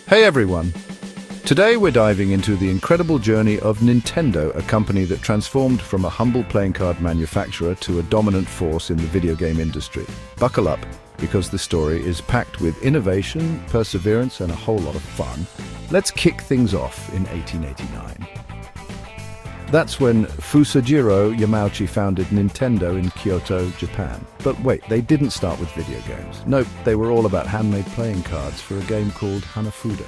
Hey everyone! Today we're diving into the incredible journey of Nintendo, a company that transformed from a humble playing card manufacturer to a dominant force in the video game industry. Buckle up, because the story is packed with innovation, perseverance, and a whole lot of fun. Let's kick things off in 1889. That's when Fusajiro Yamauchi founded Nintendo in Kyoto, Japan. But wait, they didn't start with video games. Nope, they were all about handmade playing cards for a game called Hanafuda.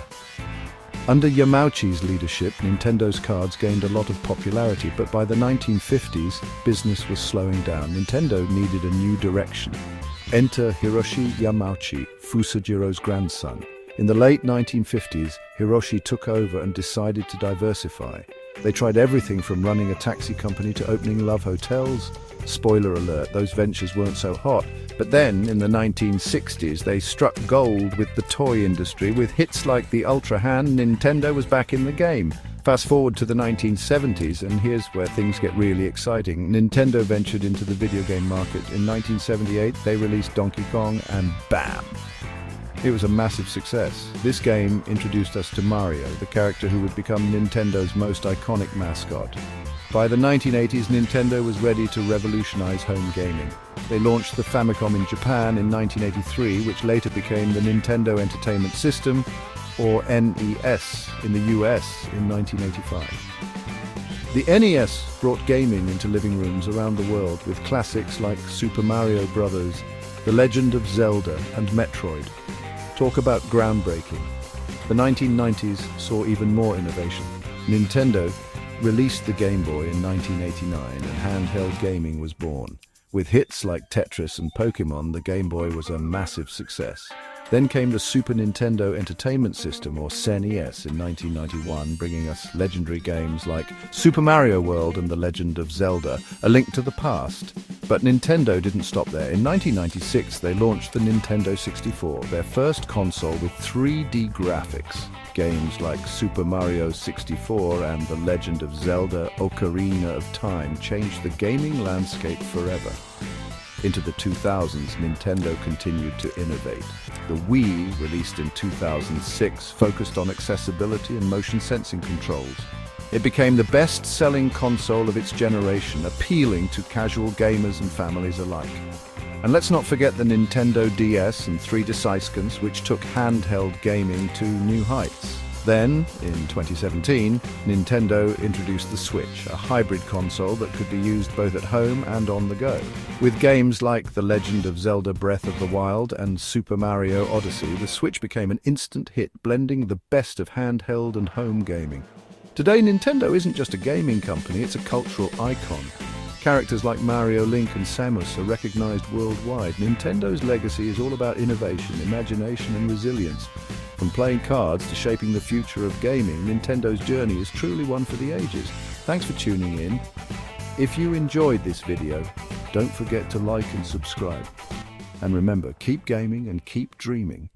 Under Yamauchi's leadership, Nintendo's cards gained a lot of popularity, but by the 1950s, business was slowing down. Nintendo needed a new direction. Enter Hiroshi Yamauchi, Fusajiro's grandson. In the late 1950s, Hiroshi took over and decided to diversify. They tried everything from running a taxi company to opening love hotels. Spoiler alert, those ventures weren't so hot. But then, in the 1960s, they struck gold with the toy industry. With hits like the Ultra Hand, Nintendo was back in the game. Fast forward to the 1970s, and here's where things get really exciting. Nintendo ventured into the video game market. In 1978, they released Donkey Kong, and bam! It was a massive success. This game introduced us to Mario, the character who would become Nintendo's most iconic mascot. By the 1980s, Nintendo was ready to revolutionize home gaming. They launched the Famicom in Japan in 1983, which later became the Nintendo Entertainment System, or NES, in the US in 1985. The NES brought gaming into living rooms around the world with classics like Super Mario Bros., The Legend of Zelda, and Metroid. Talk about groundbreaking. The 1990s saw even more innovation. Nintendo released the Game Boy in 1989 and handheld gaming was born. With hits like Tetris and Pokémon, the Game Boy was a massive success. Then came the Super Nintendo Entertainment System, or SNES, in 1991, bringing us legendary games like Super Mario World and The Legend of Zelda, A Link to the Past. But Nintendo didn't stop there. In 1996, they launched the Nintendo 64, their first console with 3D graphics. Games like Super Mario 64 and The Legend of Zelda Ocarina of Time changed the gaming landscape forever. Into the 2000s, Nintendo continued to innovate. The Wii, released in 2006, focused on accessibility and motion sensing controls. It became the best-selling console of its generation, appealing to casual gamers and families alike. And let's not forget the Nintendo DS and 3DSiskins, which took handheld gaming to new heights. Then, in 2017, Nintendo introduced the Switch, a hybrid console that could be used both at home and on the go. With games like The Legend of Zelda Breath of the Wild and Super Mario Odyssey, the Switch became an instant hit, blending the best of handheld and home gaming. Today, Nintendo isn't just a gaming company, it's a cultural icon. Characters like Mario, Link, and Samus are recognized worldwide. Nintendo's legacy is all about innovation, imagination, and resilience. From playing cards to shaping the future of gaming, Nintendo's journey is truly one for the ages. Thanks for tuning in. If you enjoyed this video, don't forget to like and subscribe. And remember, keep gaming and keep dreaming.